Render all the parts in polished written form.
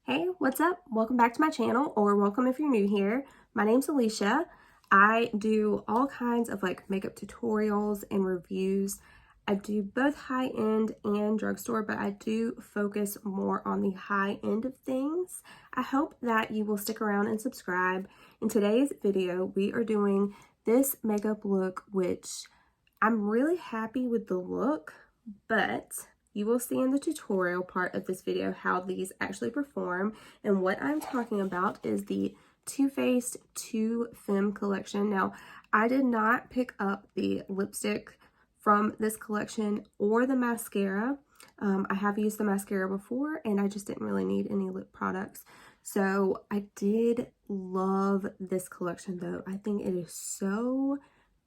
Hey, what's up? Welcome back to my channel, or welcome if you're new here. My name's Elisha. I do all kinds of makeup tutorials and reviews. I do both high-end and drugstore, but I do focus more on the high end of things. I hope that you will stick around and subscribe. In today's video, we are doing this makeup look, which I'm really happy with the look, but you will see in the tutorial part of this video how these actually perform. And what I'm talking about is the Too Faced Femme collection. Now, I did not pick up the lipstick from this collection or the mascara. I have used the mascara before and I just didn't really need any lip products. So I did love this collection though. I think it is so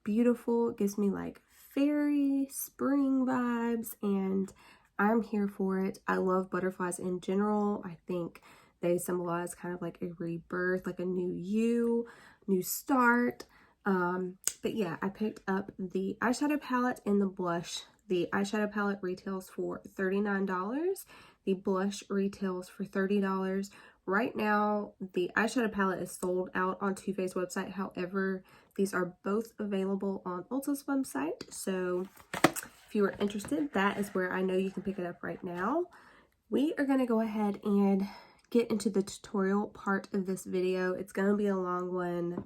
beautiful. It gives me like fairy spring vibes and I'm here for it. I love butterflies in general. I think they symbolize kind of like a rebirth, like a new you, new start. But yeah, I picked up the eyeshadow palette and the blush. The eyeshadow palette retails for $39. The blush retails for $30. Right now, the eyeshadow palette is sold out on Too Faced website. However, these are both available on Ulta's website. So if you are interested, that is where I know you can pick it up right now. We are going to go ahead and get into the tutorial part of this video. It's going to be a long one.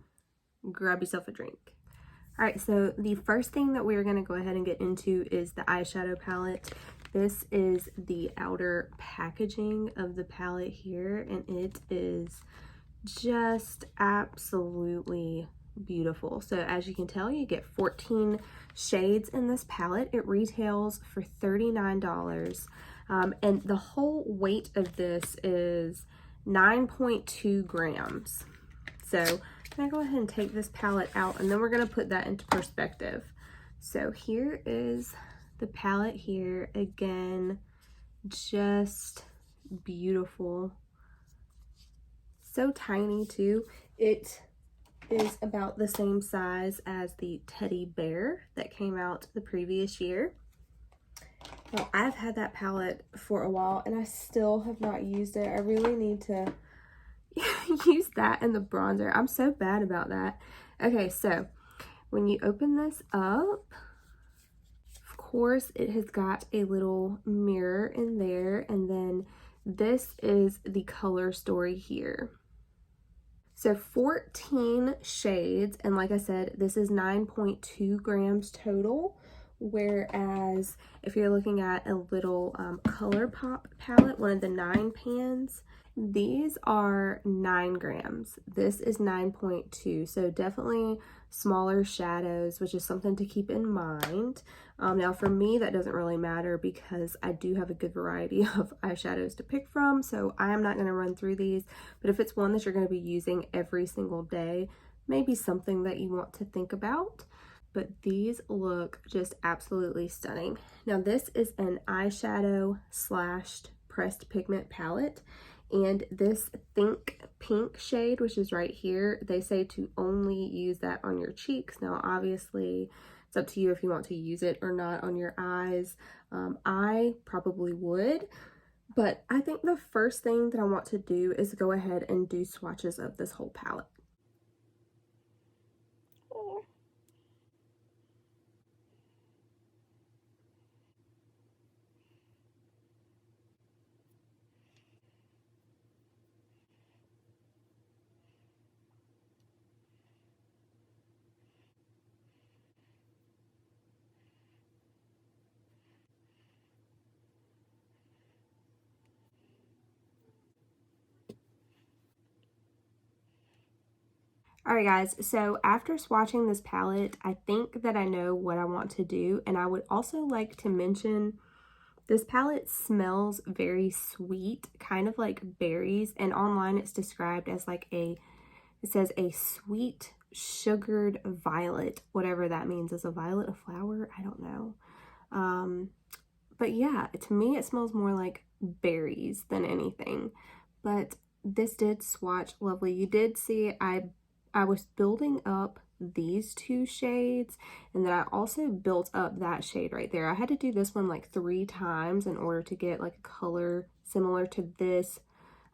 Grab yourself a drink. Alright, so the first thing that we're going to go ahead and get into is the eyeshadow palette. This is the outer packaging of the palette here, and it is just absolutely beautiful. So as you can tell, you get 14 shades in this palette. It retails for $39. And the whole weight of this is 9.2 grams. So I'm gonna go ahead and take this palette out and then we're gonna put that into perspective. So here is the palette here. Again, just beautiful. So tiny too. It is about the same size as the teddy bear that came out the previous year. Now, I've had that palette for a while and I still have not used it. I really need to use that and the bronzer. I'm so bad about that. Okay, so when you open this up, of course, it has got a little mirror in there, and then this is the color story here. So 14 shades, and like I said, this is 9.2 grams total, whereas if you're looking at a little ColourPop palette, one of the 9 pans, these are 9 grams. This is 9.2, so definitely smaller shadows, which is something to keep in mind. Now for me, that doesn't really matter because I do have a good variety of eyeshadows to pick from, so I am not going to run through these. But if it's one that you're going to be using every single day, maybe something that you want to think about. But these look just absolutely stunning. Now this is an eyeshadow slashed pressed pigment palette. And this Think Pink shade, which is right here, they say to only use that on your cheeks. Now, obviously, it's up to you if you want to use it or not on your eyes. I probably would, but I think the first thing that I want to do is go ahead and do swatches of this whole palette. Alright guys, so after swatching this palette, I think that I know what I want to do, and I would also like to mention this palette smells very sweet, kind of like berries, and online it's described as like it says a sweet sugared violet, whatever that means. Is a violet a flower? I don't know. But yeah, to me it smells more like berries than anything, but this did swatch lovely. You did see I was building up these 2 shades, and then I also built up that shade right there. I had to do this one like 3 times in order to get like a color similar to this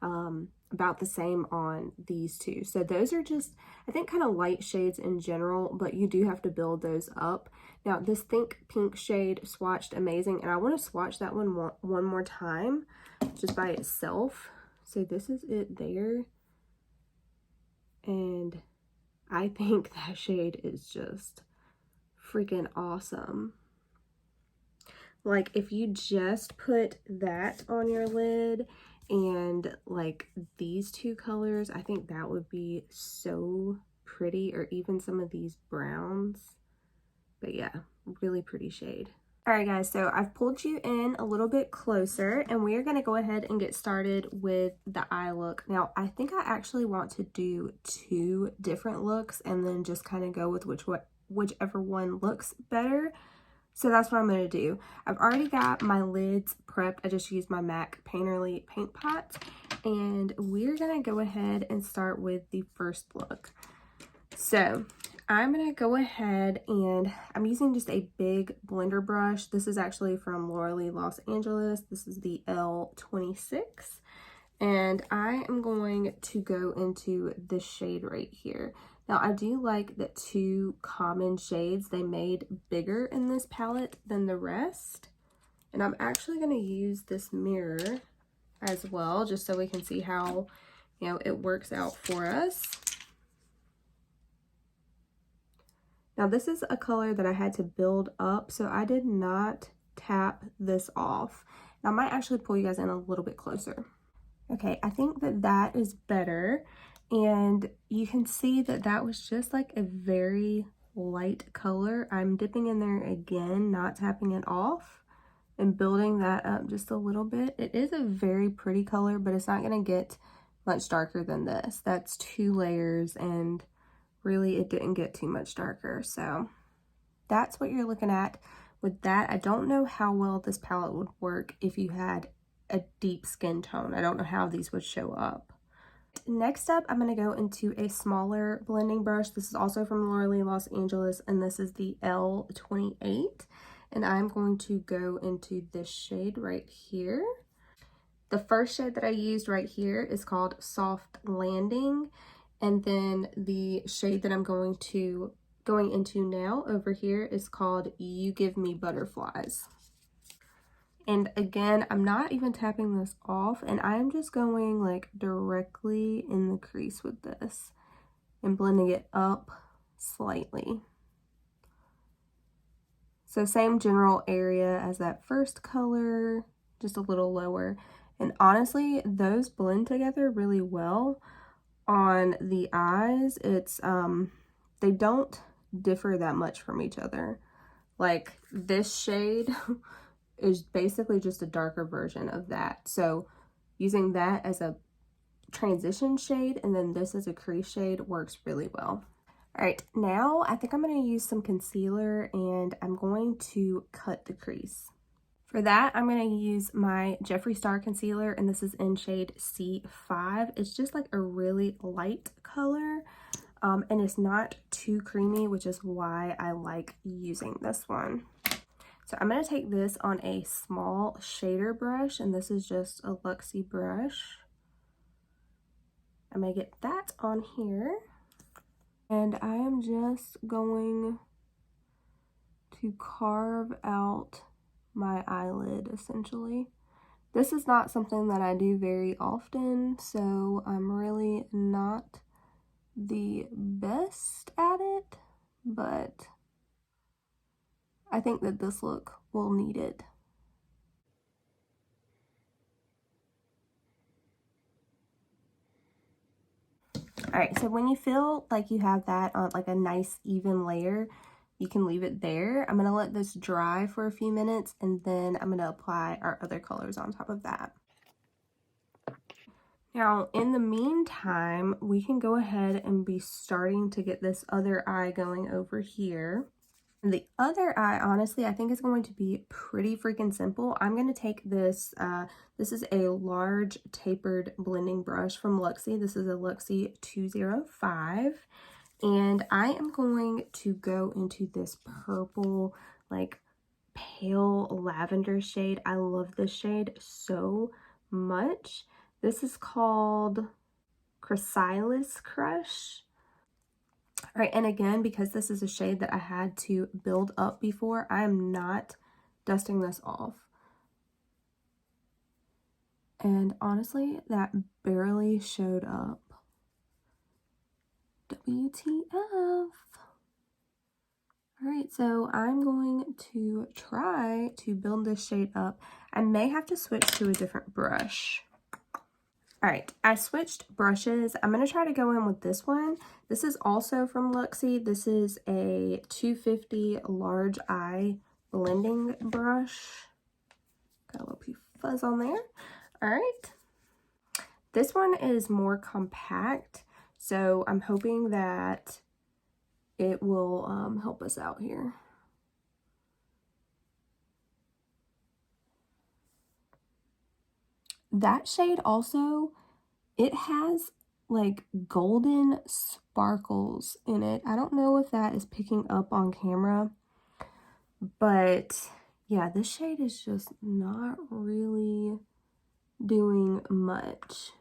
about the same on these two. So those are just, I think, kind of light shades in general, but you do have to build those up. Now this Think Pink shade swatched amazing, and I want to swatch that one more time just by itself. So this is it there, and I think that shade is just freaking awesome. Like, if you just put that on your lid and like these two colors, I think that would be so pretty, or even some of these browns. But yeah, really pretty shade. All right, guys, so I've pulled you in a little bit closer, and we are going to go ahead and get started with the eye look. Now, I think I actually want to do 2 different looks and then just kind of go with whichever one looks better. So that's what I'm going to do. I've already got my lids prepped. I just used my MAC Painterly paint pot, and we're going to go ahead and start with the first look. So I'm going to go ahead, and I'm using just a big blender brush. This is actually from Los Angeles. This is the L26, and I am going to go into this shade right here. Now, I do like the 2 common shades they made bigger in this palette than the rest. And I'm actually going to use this mirror as well, just so we can see how, you know, it works out for us. Now, this is a color that I had to build up, so I did not tap this off. Now, I might actually pull you guys in a little bit closer. Okay, I think that that is better. And you can see that that was just like a very light color. I'm dipping in there again, not tapping it off, and building that up just a little bit. It is a very pretty color, but it's not going to get much darker than this. That's 2 layers, and really it didn't get too much darker. So that's what you're looking at with that. I don't know how well this palette would work if you had a deep skin tone. I don't know how these would show up. Next up, I'm going to go into a smaller blending brush. This is also from Los Angeles, and this is the L28. And I'm going to go into this shade right here. The first shade that I used right here is called Soft Landing. And then the shade that I'm going into now over here is called You Give Me Butterflies. And again, I'm not even tapping this off, and I'm just going like directly in the crease with this and blending it up slightly. So same general area as that first color, just a little lower. And honestly, those blend together really well on the eyes. It's they don't differ that much from each other. Like this shade is basically just a darker version of that. So using that as a transition shade and then this as a crease shade works really well. All right, now I think I'm going to use some concealer, and I'm going to cut the crease. For that, I'm going to use my Jeffree Star concealer, and this is in shade C5. It's just like a really light color, and it's not too creamy, which is why I like using this one. So I'm going to take this on a small shader brush, and this is just a Luxie brush. I'm going to get that on here, and I am just going to carve out my eyelid, essentially. This is not something that I do very often, so I'm really not the best at it, but I think that this look will need it. All right, so when you feel like you have that on like a nice even layer, you can leave it there. I'm gonna let this dry for a few minutes, and then I'm gonna apply our other colors on top of that. Now, in the meantime, we can go ahead and be starting to get this other eye going over here. And the other eye, honestly, I think is going to be pretty freaking simple. I'm going to take this, this is a large tapered blending brush from Luxie. This is a Luxie 205. And I am going to go into this purple, like pale lavender shade. I love this shade so much This is called Chrysalis Crush. All right, and again, because this is a shade that I had to build up before, I am not dusting this off. And honestly, that barely showed up. WTF. All right, so I'm going to try to build this shade up. I may have to switch to a different brush. All right, I switched brushes. I'm going to try to go in with this one. This is also from Luxie. This is a 250 large eye blending brush. Got a little pea fuzz on there. All right. This one is more compact, so I'm hoping that it will help us out here. That shade also, it has like golden sparkles in it. I don't know if that is picking up on camera, but yeah, this shade is just not really doing much.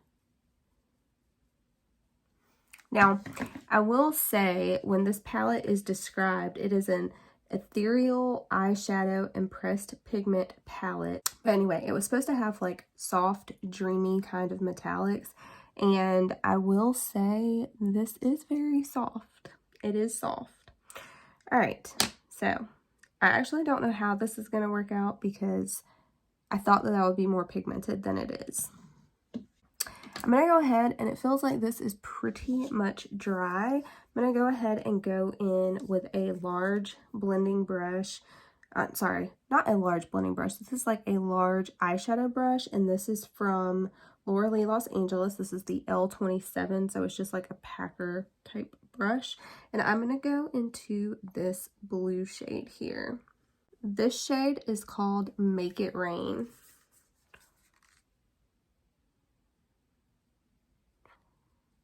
Now, I will say, when this palette is described, it is an ethereal eyeshadow impressed pigment palette. But anyway, it was supposed to have like soft, dreamy kind of metallics. And I will say, this is very soft. It is soft. All right, so I actually don't know how this is going to work out because I thought that would be more pigmented than it is. I'm going to go ahead, and it feels like this is pretty much dry. I'm going to go ahead and go in with a large blending brush. Sorry, not a large blending brush. This is like a large eyeshadow brush, and this is from Laura Lee Los Angeles. This is the L27, so it's just like a packer type brush. And I'm going to go into this blue shade here. This shade is called Make It Rain.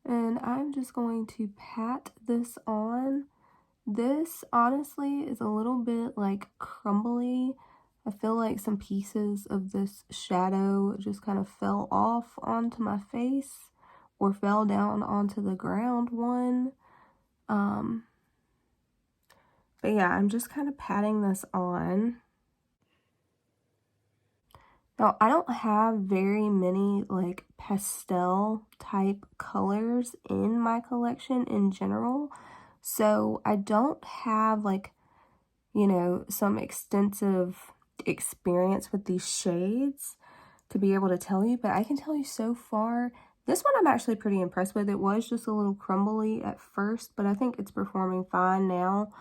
And I'm just going to pat this on. This honestly is a little bit like crumbly. I feel like some pieces of this shadow just kind of fell off onto my face or fell down onto the ground one. But yeah, I'm just kind of patting this on. Now, I don't have very many like pastel type colors in my collection in general. So I don't have like, you know, some extensive experience with these shades to be able to tell you. But I can tell you so far, this one I'm actually pretty impressed with. It was just a little crumbly at first, but I think it's performing fine now.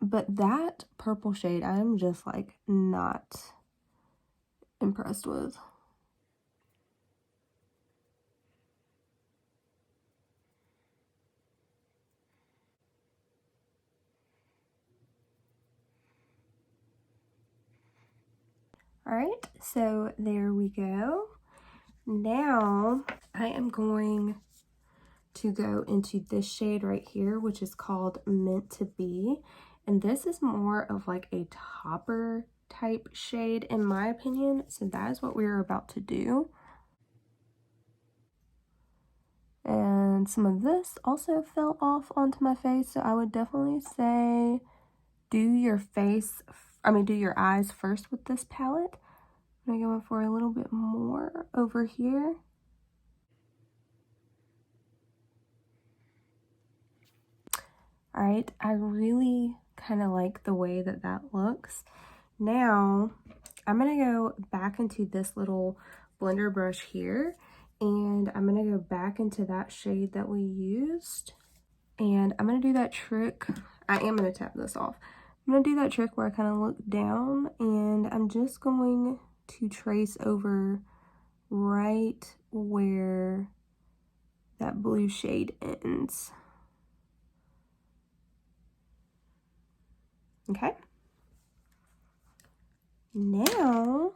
But that purple shade, I'm just like not impressed with. All right, so there we go. Now I am going to go into this shade right here, which is called Meant to Be. And this is more of like a topper type shade in my opinion. So that is what we're about to do. And some of this also fell off onto my face. So I would definitely say do your eyes first with this palette. I'm gonna go in for a little bit more over here. All right, I really kind of like the way that that looks. Now, I'm gonna go back into this little blender brush here, and I'm gonna go back into that shade that we used. And I'm gonna do that trick. I am gonna tap this off. I'm gonna do that trick where I kind of look down, and I'm just going to trace over right where that blue shade ends. Okay. Now,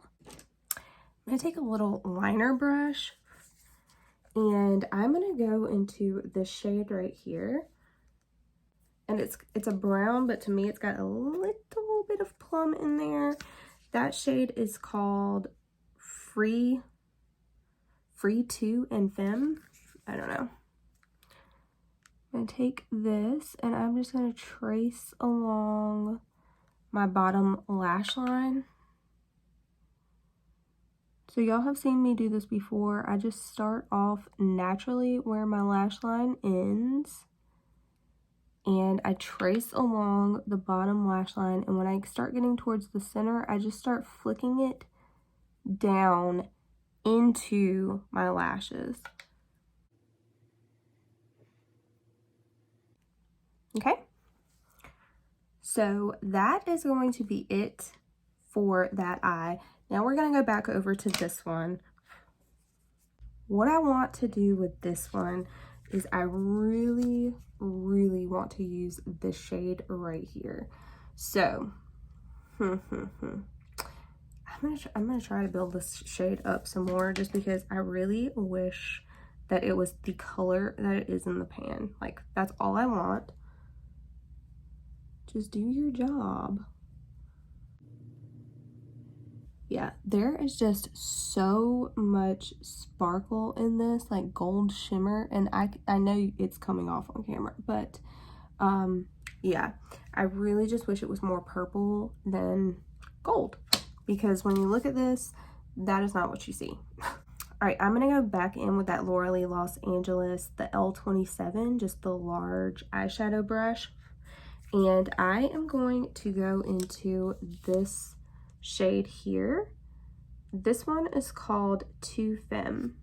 I'm going to take a little liner brush, and I'm going to go into this shade right here. And it's a brown, but to me it's got a little bit of plum in there. That shade is called Friggin. Free 2 and Femme. I don't know. I'm going to take this and I'm just going to trace along my bottom lash line. So y'all have seen me do this before. I just start off naturally where my lash line ends. And I trace along the bottom lash line. And when I start getting towards the center, I just start flicking it down into my lashes. Okay. So that is going to be it for that eye. Now we're going to go back over to this one. What I want to do with this one is I really want to use this shade right here. So, I'm gonna try to build this shade up some more just because I really wish that it was the color that it is in the pan. Like, that's all I want. Just do your job. Yeah, there is just so much sparkle in this, like gold shimmer, and I know it's coming off on camera, but yeah, I really just wish it was more purple than gold, because when you look at this, that is not what you see. All right, I'm gonna go back in with that Laura Los Angeles, the L27, just the large eyeshadow brush, and I am going to go into this shade here. This one is called Femme.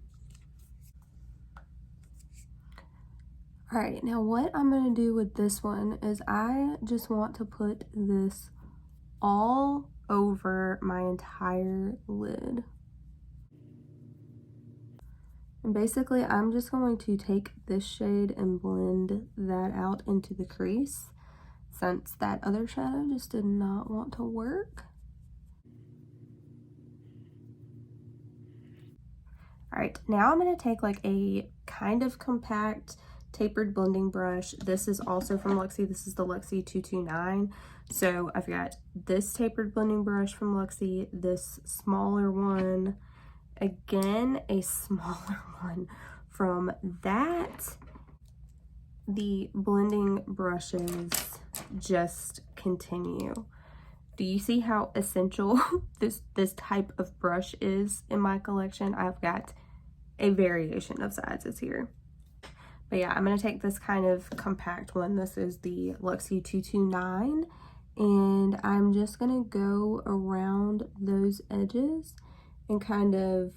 All right, now what I'm going to do with this one is I just want to put this all over my entire lid. And basically I'm just going to take this shade and blend that out into the crease, since that other shadow just did not want to work. All right, now I'm going to take like a kind of compact tapered blending brush. This is also from Luxie. This is the Luxie 229. So I've got this tapered blending brush from Luxie, this smaller one, again a smaller one from that. The blending brushes just continue. Do you see how essential this type of brush is in my collection? I've got a variation of sizes here. But yeah, I'm going to take this kind of compact one. This is the Luxie 229. And I'm just going to go around those edges and kind of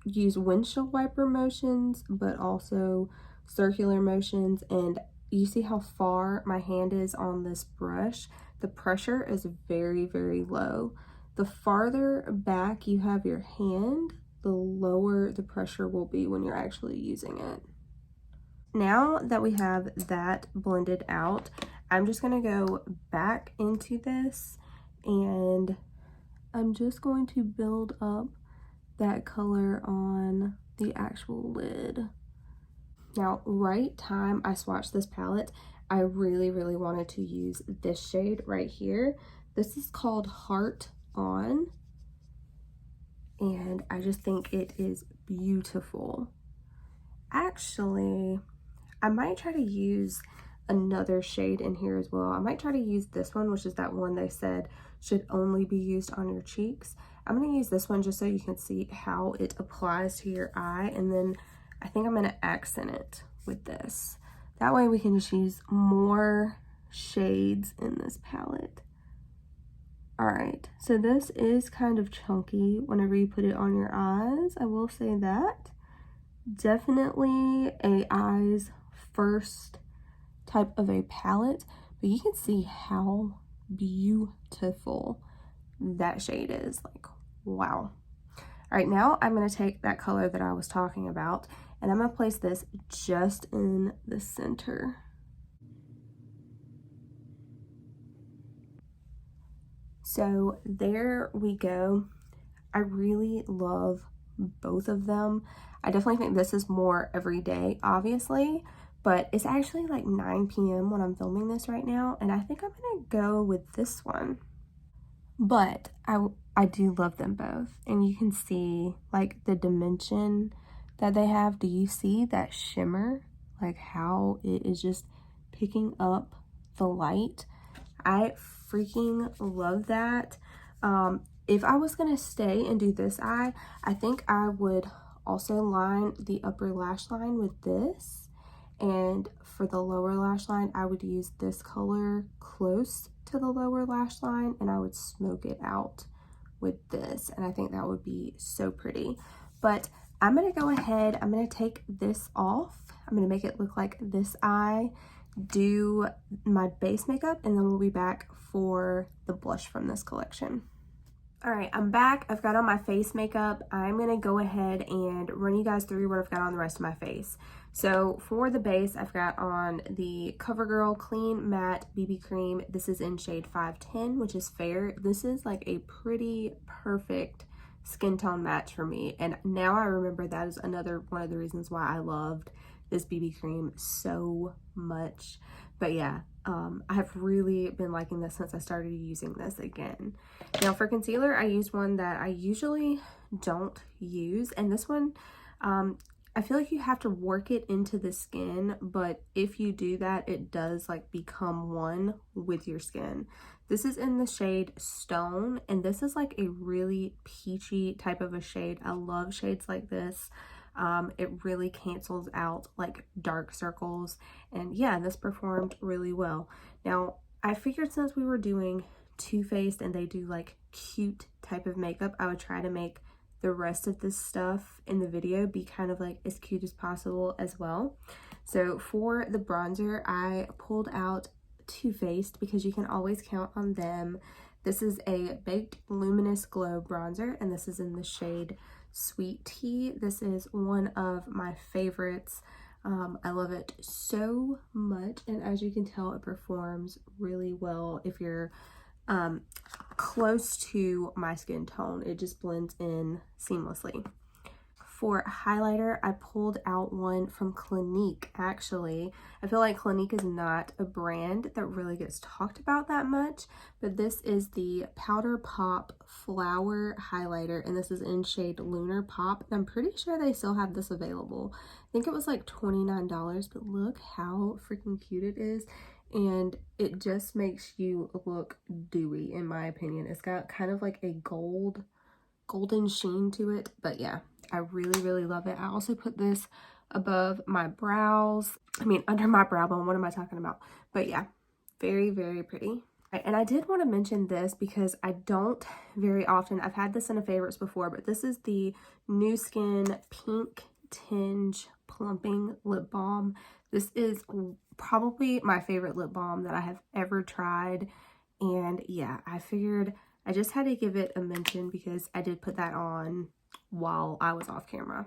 use windshield wiper motions, but also circular motions. And you see how far my hand is on this brush? The pressure is very low. The farther back you have your hand, the lower the pressure will be when you're actually using it. Now that we have that blended out, I'm just going to go back into this and I'm just going to build up that color on the actual lid. Now, right time I swatched this palette, I really wanted to use this shade right here. This is called Heart On, and I just think it is beautiful. Actually, I might try to use another shade in here as well. I might try to use this one, which is that one they said should only be used on your cheeks. I'm going to use this one just so you can see how it applies to your eye, and then I think I'm going to accent it with this. That way we can just use more shades in this palette. All right, so this is kind of chunky whenever you put it on your eyes. I will say that. Definitely a eyes first type of a palette, but you can see how beautiful that shade is. Like, wow. All right, now I'm going to take that color that I was talking about and I'm going to place this just in the center. So there we go. I really love both of them. I definitely think this is more everyday, obviously, but it's actually like 9 p.m. when I'm filming this right now, and I think I'm gonna go with this one. but I do love them both. And you can see like the dimension that they have. Do you see that shimmer? Like how it is just picking up the light. I freaking love that. If I was gonna stay and do this eye, I think I would also line the upper lash line with this. And for the lower lash line, I would use this color close to the lower lash line, and I would smoke it out with this. And I think that would be so pretty. But I'm gonna go ahead, I'm gonna take this off. I'm gonna make it look like this eye, do my base makeup, and then we'll be back for the blush from this collection. All right, I'm back. I've got on my face makeup. I'm gonna go ahead and run you guys through what I've got on the rest of my face. So for the base, I've got on the CoverGirl Clean Matte BB Cream. This is in shade 510, which is fair. This is like a pretty perfect skin tone match for me. And now I remember that is another one of the reasons why I loved this BB cream so much. But yeah, I have really been liking this since I started using this again. Now for concealer, I used one that I usually don't use, and this one, I feel like you have to work it into the skin, but if you do that, it does like become one with your skin. This is in the shade Stone, and this is like a really peachy type of a shade. I love shades like this. It really cancels out like dark circles, and yeah, this performed really well. Now I figured since we were doing Too Faced and they do like cute type of makeup, I would try to make the rest of this stuff in the video be kind of like as cute as possible as well. So for the bronzer, I pulled out Too Faced because you can always count on them. This is a Baked Luminous Glow bronzer, and this is in the shade Sweet Tea. This is one of my favorites. I love it so much, and as you can tell, it performs really well if you're close to my skin tone. It just blends in seamlessly. For highlighter, I pulled out one from Clinique. Actually, I feel like Clinique is not a brand that really gets talked about that much, but this is the Powder Pop Flower Highlighter, and this is in shade Lunar Pop, and I'm pretty sure they still have this available. I think it was like $29, but look how freaking cute it is, and it just makes you look dewy, in my opinion. It's got kind of like a golden sheen to it, but yeah, I really love it. I also put this above my brows. I mean, under my brow bone. What am I talking about? But yeah, very pretty. Right, and I did want to mention this because I don't very often. I've had this in a favorites before, but this is the Nu Skin Pink Tinge Plumping Lip Balm. This is probably my favorite lip balm that I have ever tried. And yeah, I figured I just had to give it a mention because I did put that on while I was off camera.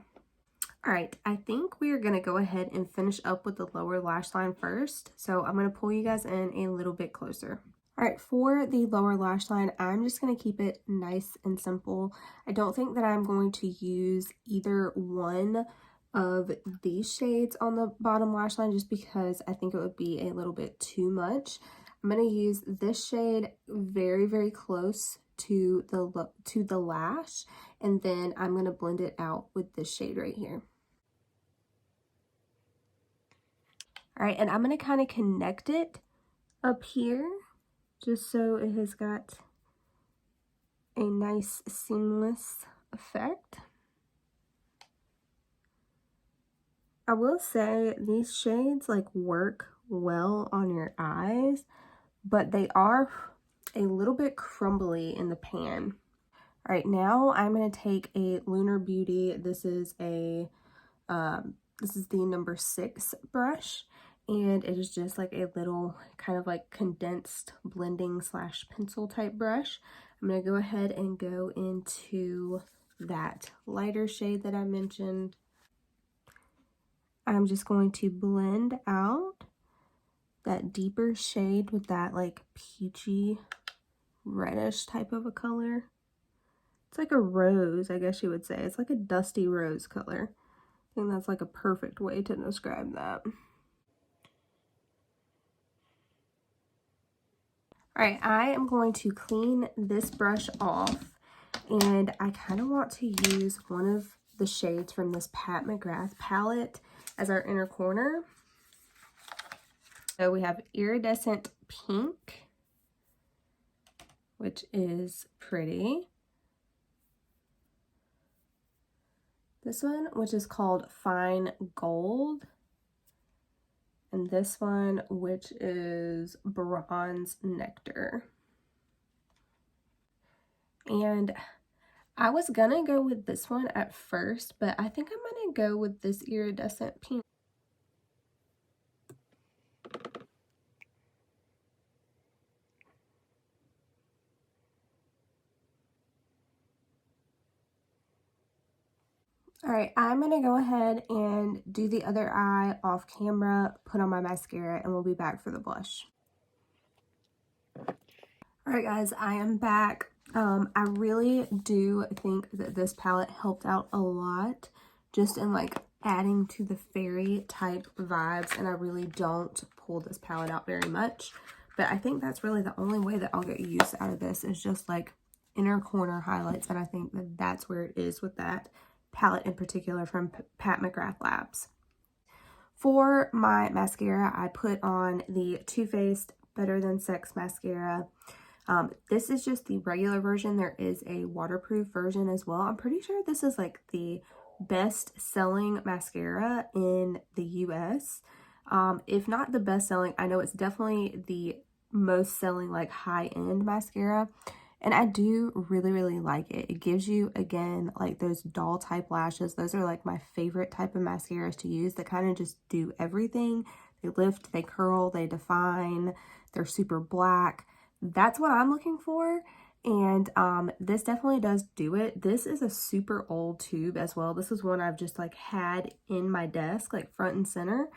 All right, I think we are going to go ahead and finish up with the lower lash line first. So I'm going to pull you guys in a little bit closer. All right, for the lower lash line, I'm just going to keep it nice and simple. I don't think that I'm going to use either one of these shades on the bottom lash line just because I think it would be a little bit too much. I'm going to use this shade very close to the lash, and then I'm going to blend it out with this shade right here. All right, and I'm going to kind of connect it up here just so it has got a nice seamless effect. I will say these shades like work well on your eyes, but they are a little bit crumbly in the pan. All right, now I'm going to take a Lunar Beauty. This is a this is the number 6 brush, and it is just like a little kind of like condensed blending slash pencil type brush. I'm going to go ahead and go into that lighter shade that I mentioned. I'm just going to blend out that deeper shade with that like peachy reddish type of a color. It's like a rose, I guess you would say. It's like a dusty rose color. I think that's like a perfect way to describe that. All right, I am going to clean this brush off, and I kind of want to use one of the shades from this Pat McGrath palette as our inner corner. So we have Iridescent Pink, which is pretty. This one, which is called Fine Gold. And this one, which is Bronze Nectar. And I was gonna go with this one at first, but I think I'm gonna go with this Iridescent Pink. All right, I'm gonna go ahead and do the other eye off camera, put on my mascara, and we'll be back for the blush. All right, guys, I am back. I really do think that this palette helped out a lot just in like adding to the fairy type vibes, and I really don't pull this palette out very much, but I think that's really the only way that I'll get use out of this is just like inner corner highlights, and I think that that's where it is with that palette in particular from Pat McGrath Labs. For my mascara, I put on the Too Faced Better Than Sex mascara. This is just the regular version. There is a waterproof version as well. I'm pretty sure this is like the best selling mascara in the US. If not the best selling, I know it's definitely the most selling like high-end mascara. And I do really like it. It gives you, again, like those doll type lashes. Those are like my favorite type of mascaras to use that kind of just do everything. They lift, they curl, they define, they're super black. That's what I'm looking for. And this definitely does do it. This is a super old tube as well. This is one I've just like had in my desk, like front and center.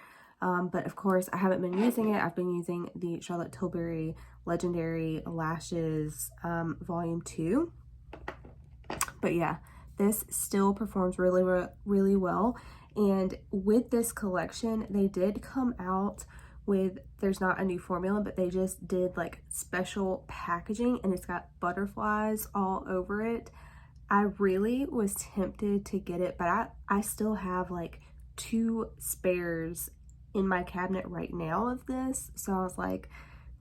But of course, I haven't been using it. I've been using the Charlotte Tilbury Legendary Lashes Volume 2. But yeah, this still performs really well. And with this collection, they did come out with, there's not a new formula, but they just did like special packaging, and it's got butterflies all over it. I really was tempted to get it, but I still have like 2 spares in my cabinet right now of this. So I was like,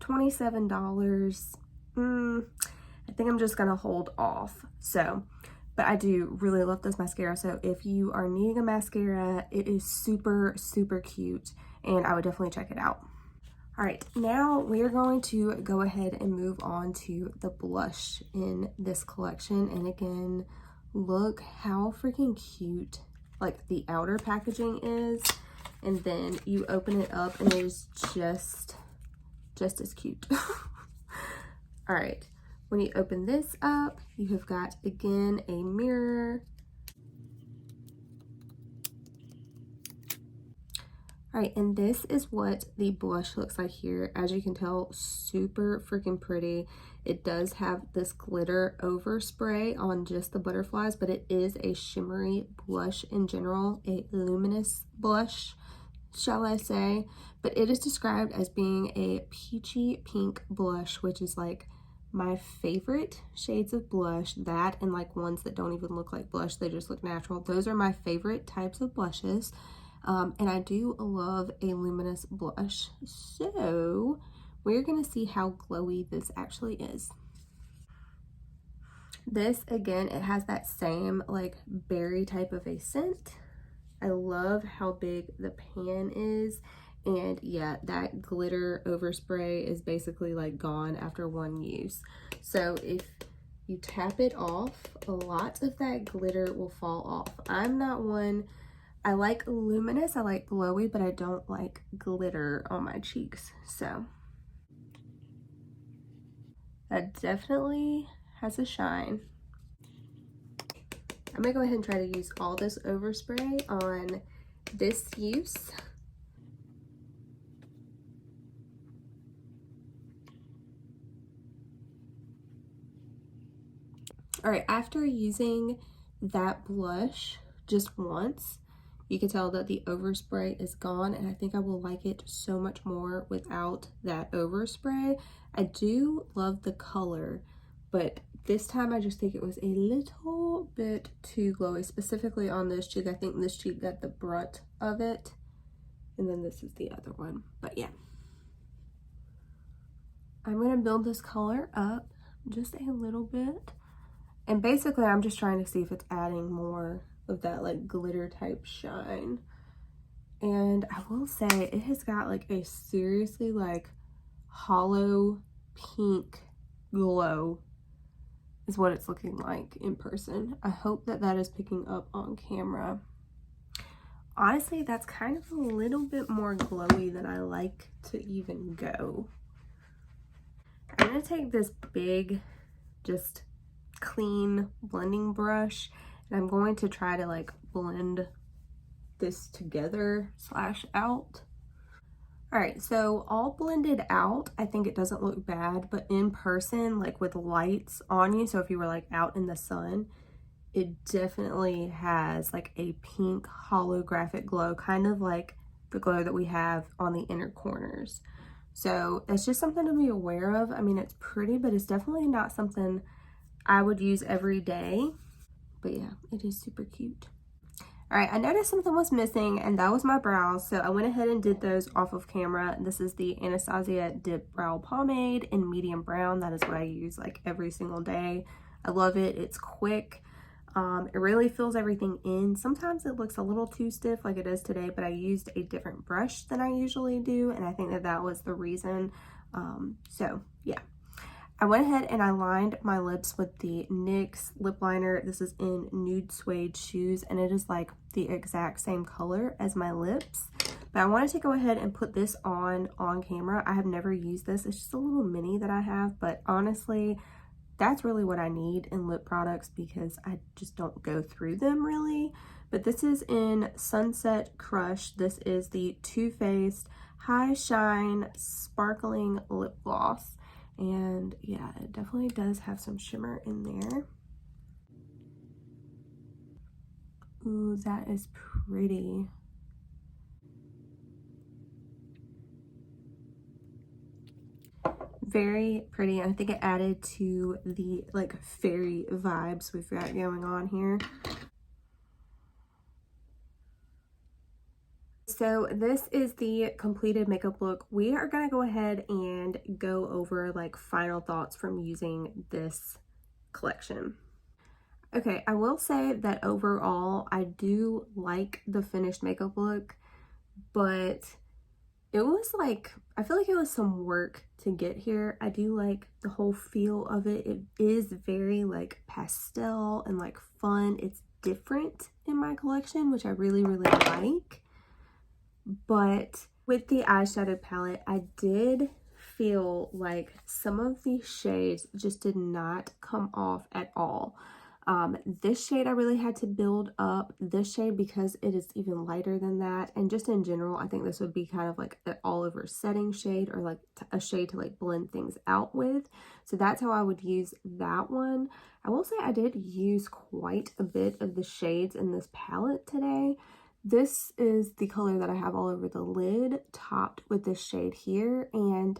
$27. I think I'm just gonna hold off. So, but I do really love this mascara. So if you are needing a mascara, it is super cute, and I would definitely check it out. All right, now we are going to go ahead and move on to the blush in this collection. And again, look how freaking cute like the outer packaging is, and then you open it up and it is just as cute. All right, when you open this up, you have got, again, a mirror. All right, and this is what the blush looks like here. As you can tell, super freaking pretty. It does have this glitter overspray on just the butterflies, but it is a shimmery blush in general, a luminous blush, shall I say. But it is described as being a peachy pink blush, which is like my favorite shades of blush. That and like ones that don't even look like blush, they just look natural. Those are my favorite types of blushes. And I do love a luminous blush. So we're gonna see how glowy this actually is. This, again, it has that same like berry type of a scent. I love how big the pan is. And yeah, that glitter overspray is basically like gone after one use. So if you tap it off, a lot of that glitter will fall off. I'm not one, I like luminous, I like glowy, but I don't like glitter on my cheeks. So that definitely has a shine. I'm gonna go ahead and try to use all this overspray on this use. All right, after using that blush just once, You can tell that the overspray is gone, and I think I will like it so much more without that overspray. I do love the color, but this time I just think it was a little bit too glowy, specifically on this cheek. I think this cheek got the brunt of it, and then this is the other one. But yeah, I'm gonna build this color up just a little bit, and basically I'm just trying to see if it's adding more of that like glitter type shine. And I will say it has got like a seriously like hollow pink glow is what it's looking like in person. I hope that that is picking up on camera. Honestly, that's kind of a little bit more glowy than I like to even go. I'm gonna take this big, just clean blending brush, and I'm going to try to like blend this together slash out. All right, so all blended out, I think it doesn't look bad, but in person, like with lights on you, so if you were like out in the sun, it definitely has like a pink holographic glow, kind of like the glow that we have on the inner corners. So it's just something to be aware of. I mean, it's pretty, but it's definitely not something I would use every day. But yeah, it is super cute. All right, I noticed something was missing, and that was my brows, so I went ahead and did those off of camera. This is the Anastasia Dip Brow Pomade in medium brown. That is what I use like every single day. I love it. It's quick. It really fills everything in. Sometimes it looks a little too stiff like it is today, but I used a different brush than I usually do, and I think that that was the reason. So yeah. I went ahead and I lined my lips with the NYX lip liner. This is in Nude Suede Shoes, and it is like the exact same color as my lips. But I wanted to go ahead and put this on camera. I have never used this. It's just a little mini that I have, but honestly, that's really what I need in lip products because I just don't go through them really. But this is in Sunset Crush. This is the Too Faced High Shine Sparkling Lip Gloss. And yeah, it definitely does have some shimmer in there. Ooh, that is pretty. Very pretty. I think it added to the like fairy vibes we've got going on here. So this is the completed makeup look. We are gonna go ahead and go over like final thoughts from using this collection. Okay, I will say that overall, I do like the finished makeup look, but it was like, I feel like it was some work to get here. I do like the whole feel of it. It is very like pastel and like fun. It's different in my collection, which I really, really like. But with the eyeshadow palette, I did feel like some of these shades just did not come off at all. This shade I really had to build up. This shade, because it is even lighter than that, and just in general, I think this would be kind of like an all over setting shade, or like a shade to like blend things out with. So that's how I would use that one. I will say I did use quite a bit of the shades in this palette today. This is the color that I have all over the lid, topped with this shade here, and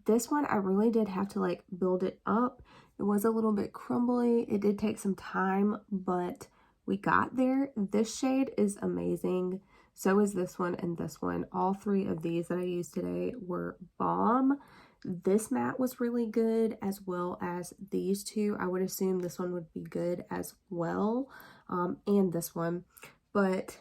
this one I really did have to like build it up. It was a little bit crumbly. It did take some time, but we got there. This shade is amazing. So is this one and this one. All three of these that I used today were bomb. This matte was really good, as well as these two. I would assume this one would be good as well, and this one. But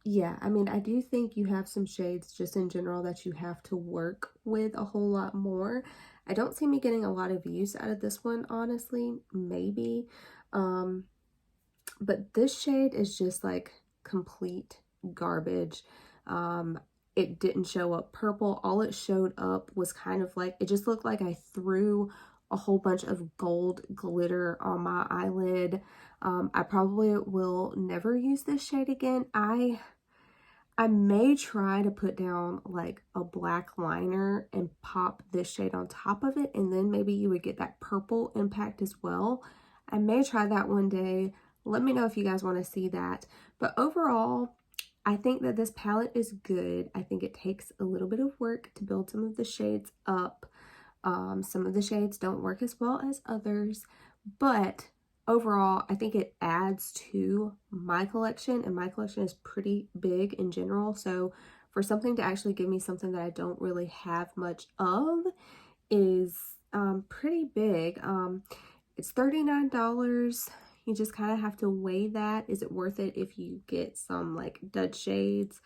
yeah, I mean, I do think you have some shades just in general that you have to work with a whole lot more. I don't see me getting a lot of use out of this one, honestly, maybe. But this shade is just like complete garbage. It didn't show up purple. All it showed up was kind of like, it just looked like I threw a whole bunch of gold glitter on my eyelid. I probably will never use this shade again. I may try to put down like a black liner and pop this shade on top of it, and then maybe you would get that purple impact as well. I may try that one day. Let me know if you guys want to see that. But overall, I think that this palette is good. I think it takes a little bit of work to build some of the shades up. Some of the shades don't work as well as others, but overall, I think it adds to my collection, and my collection is pretty big in general. So for something to actually give me something that I don't really have much of is pretty big. It's $39. You just kind of have to weigh that. Is it worth it if you get some like dud shades?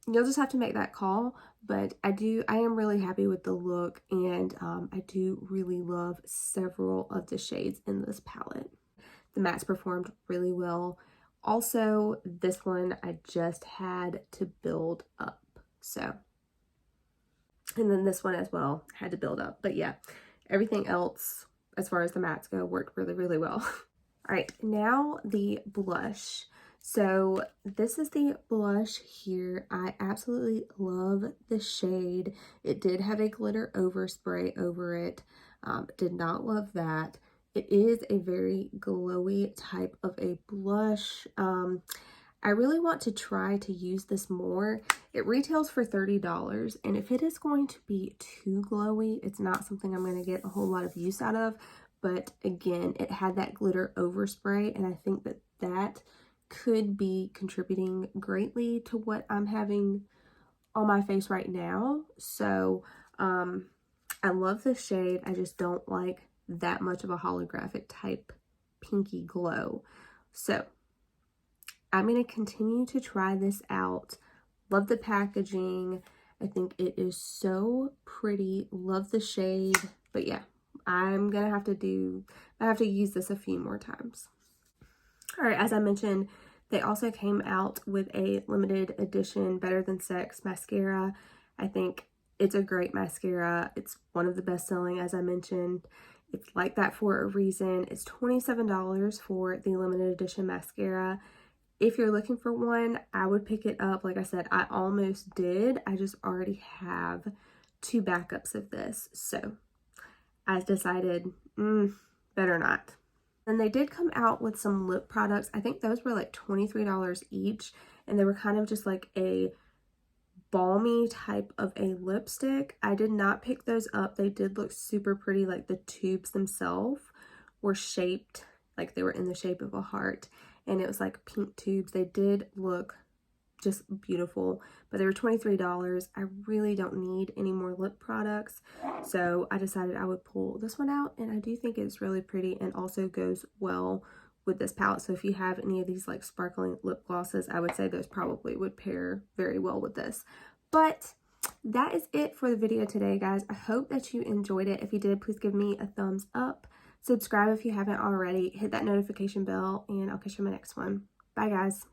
You'll just have to make that call, but I am really happy with the look, and I do really love several of the shades in this palette. The mattes performed really well. Also, this one I just had to build up, so. And then this one as well had to build up, but yeah, everything else as far as the mattes go worked really, really well. All right, now the blush. So this is the blush here. I absolutely love the shade. It did have a glitter overspray over it. Did not love that. It is a very glowy type of a blush. I really want to try to use this more. It retails for $30, and if it is going to be too glowy, it's not something I'm going to get a whole lot of use out of. But again, it had that glitter overspray, and I think that that could be contributing greatly to what I'm having on my face right now. So I love the shade. I just don't like that much of a holographic type pinky glow. So I'm going to continue to try this out. Love the packaging. I think it is so pretty. Love the shade. But yeah, I'm going to have to use this a few more times. All right, as I mentioned, they also came out with a limited edition Better Than Sex mascara. I think it's a great mascara. It's one of the best selling, as I mentioned. It's like that for a reason. It's $27 for the limited edition mascara. If you're looking for one, I would pick it up. Like I said, I almost did. I just already have 2 backups of this. So I decided, better not. And they did come out with some lip products. I think those were like $23 each. And they were kind of just like a balmy type of a lipstick. I did not pick those up. They did look super pretty. Like the tubes themselves were shaped, like they were in the shape of a heart. And it was like pink tubes. They did look just beautiful, but they were $23. I really don't need any more lip products, so I decided I would pull this one out, and I do think it's really pretty and also goes well with this palette. So if you have any of these like sparkling lip glosses, I would say those probably would pair very well with this. But that is it for the video today, guys. I hope that you enjoyed it. If you did, please give me a thumbs up. Subscribe if you haven't already. Hit that notification bell, and I'll catch you in my next one. Bye, guys.